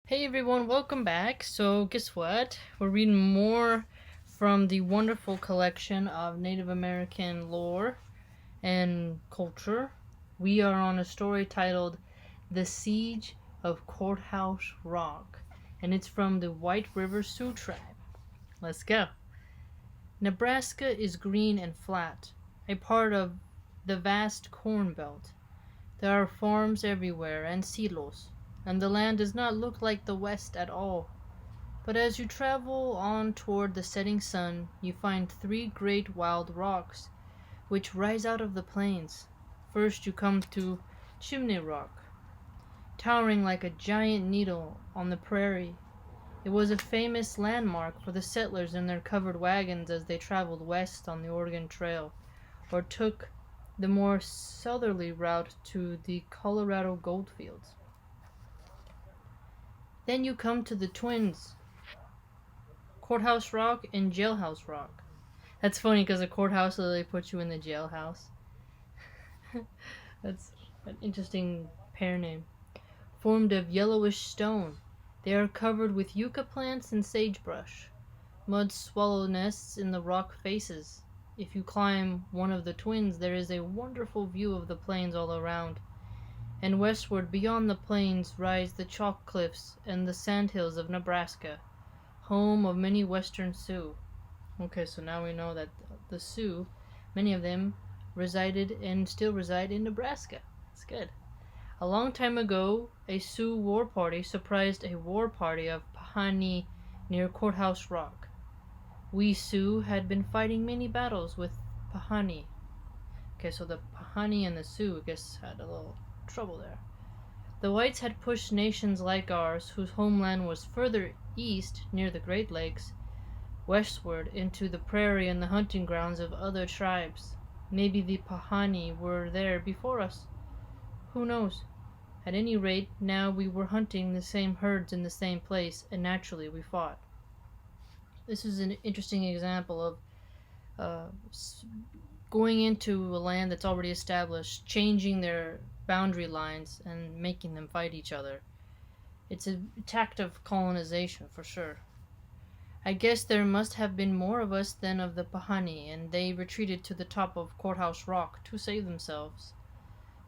Hey everyone, welcome back. So, guess what? We're reading more from the wonderful collection of Native American lore and culture. We are on a story titled The Siege of Courthouse Rock, and it's from the White River Sioux tribe. Let's go. Nebraska is green and flat, a part of the vast corn belt. There are farms everywhere and silos, and the land does not look like the West at all. But as you travel on toward the setting sun, you find three great wild rocks which rise out of the plains. First, you come to Chimney Rock, towering like a giant needle on the prairie. It was a famous landmark for the settlers in their covered wagons as they traveled west on the Oregon Trail, or took the more southerly route to the Colorado goldfields. Then you come to the twins, Courthouse Rock and Jailhouse Rock. That's funny because the courthouse literally puts you in the jailhouse. That's an interesting pair name. Formed of yellowish stone, they are covered with yucca plants and sagebrush. Mud swallow nests in the rock faces. If you climb one of the twins, there is a wonderful view of the plains all around. And westward beyond the plains rise the chalk cliffs and the sandhills of Nebraska, home of many western Sioux. Okay, so now we know that the Sioux, many of them, resided and still reside in Nebraska. That's good. A long time ago, a Sioux war party surprised a war party of Pawnee near Courthouse Rock. We Sioux had been fighting many battles with Pawnee. Okay, so the Pawnee and the Sioux, I guess, had a little trouble there. The whites had pushed nations like ours, whose homeland was further east near the Great Lakes, westward into the prairie and the hunting grounds of other tribes. Maybe the Pawnee were there before us. Who knows? At any rate, now we were hunting the same herds in the same place, and naturally we fought. This is an interesting example of uh, going into a land that's already established, changing their boundary lines, and making them fight each other. It's a tact of colonization for sure. I guess there must have been more of us than of the Pawnee, and they retreated to the top of Courthouse Rock to save themselves.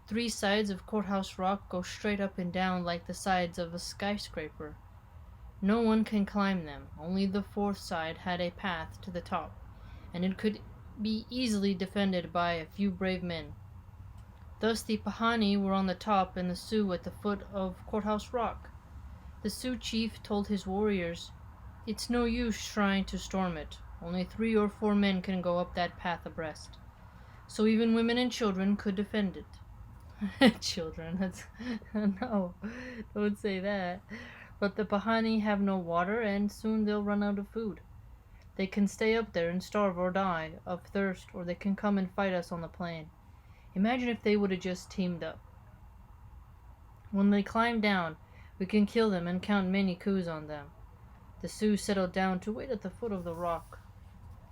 Three sides of Courthouse Rock go straight up and down like the sides of a skyscraper. No one can climb them. Only the fourth side had a path to the top, and it could be easily defended by a few brave men. Thus the Pawnee were on the top and the Sioux at the foot of Courthouse Rock. The Sioux chief told his warriors, "It's no use trying to storm it. Only 3 or 4 men can go up that path abreast. So even women and children could defend it." Children, that's no, don't say that. But the Pawnee have no water, and soon they'll run out of food. They can stay up there and starve or die of thirst, or they can come and fight us on the plain. Imagine if they would have just teamed up. When they climb down, we can kill them and count many coups on them. The Sioux settled down to wait at the foot of the rock.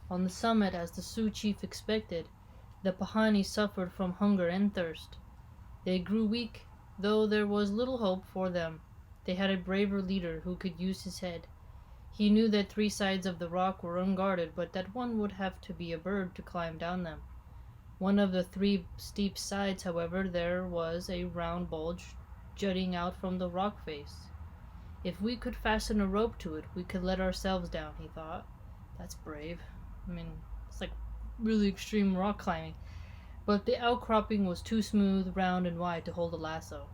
On the summit, as the Sioux chief expected, the Pawnee suffered from hunger and thirst. They grew weak, though there was little hope for them. They had a braver leader who could use his head. He knew that 3 sides of the rock were unguarded, but that one would have to be a bird to climb down them. One of the 3 steep sides, however, there was a round bulge jutting out from the rock face. If we could fasten a rope to it, we could let ourselves down, he thought. That's brave. I mean, it's like really extreme rock climbing. But the outcropping was too smooth, round, and wide to hold a lasso.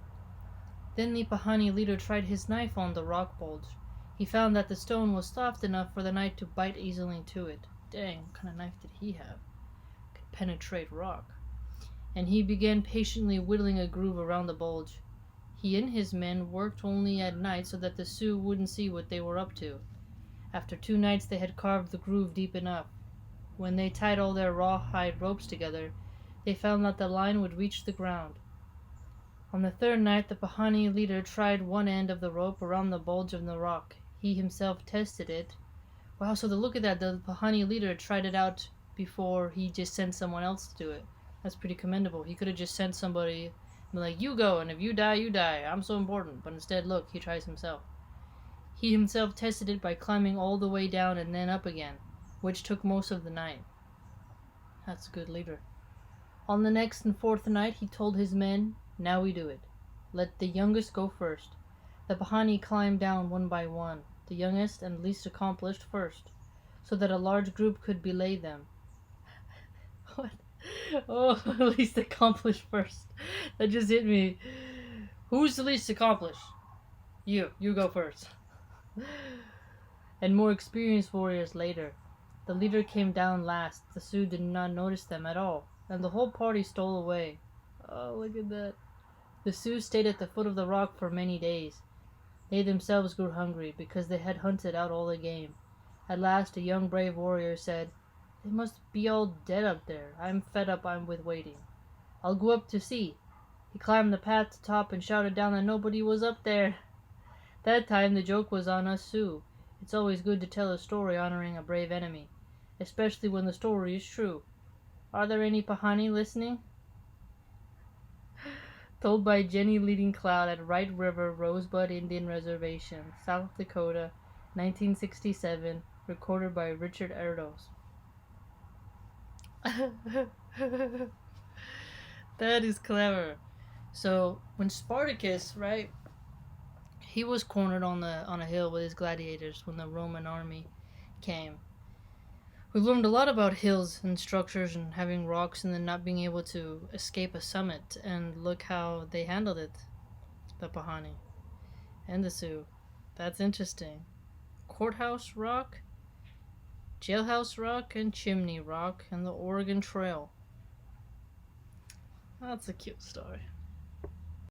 Then the Pawnee leader tried his knife on the rock bulge. He found that the stone was soft enough for the knife to bite easily into it. Dang, what kind of knife did he have? Could penetrate rock. And he began patiently whittling a groove around the bulge. He and his men worked only at night so that the Sioux wouldn't see what they were up to. After 2 nights they had carved the groove deep enough. When they tied all their rawhide ropes together, they found that the line would reach the ground. On the 3rd night the Pawnee leader tried one end of the rope around the bulge of the rock. He himself tested it. Wow, so look at that. The Pawnee leader tried it out before he just sent someone else to do it. That's pretty commendable. He could have just sent somebody and be like, "You go, and if you die, you die. I'm so important." But instead, look, he tries himself. He himself tested it by climbing all the way down and then up again, which took most of the night. That's a good leader. On the next and fourth night, he told his men, "Now we do it. Let the youngest go first." The Pahani climbed down one by one, the youngest and least accomplished first, so that a large group could belay them. What? Oh, least accomplished first. That just hit me. Who's the least accomplished? You. You go first. And more experienced warriors later. The leader came down last. The Sioux did not notice them at all, and the whole party stole away. Oh, look at that. The Sioux stayed at the foot of the rock for many days. They themselves grew hungry because they had hunted out all the game. At last, a young brave warrior said, "They must be all dead up there. I'm fed up with waiting. I'll go up to see." He climbed the path to top and shouted down that nobody was up there. That time the joke was on us Sioux. It's always good to tell a story honoring a brave enemy, especially when the story is true. Are there any Pahani listening? Told by Jenny Leading Cloud at Wright River Rosebud Indian Reservation, South Dakota, 1967, recorded by Richard Erdos. That is clever. So when Spartacus, right, he was cornered on a hill with his gladiators when the Roman army came. We learned a lot about hills and structures and having rocks and then not being able to escape a summit. And look how they handled it, the Pahani and the Sioux. That's interesting. Courthouse Rock, Jailhouse Rock, and Chimney Rock, and the Oregon Trail. That's a cute story.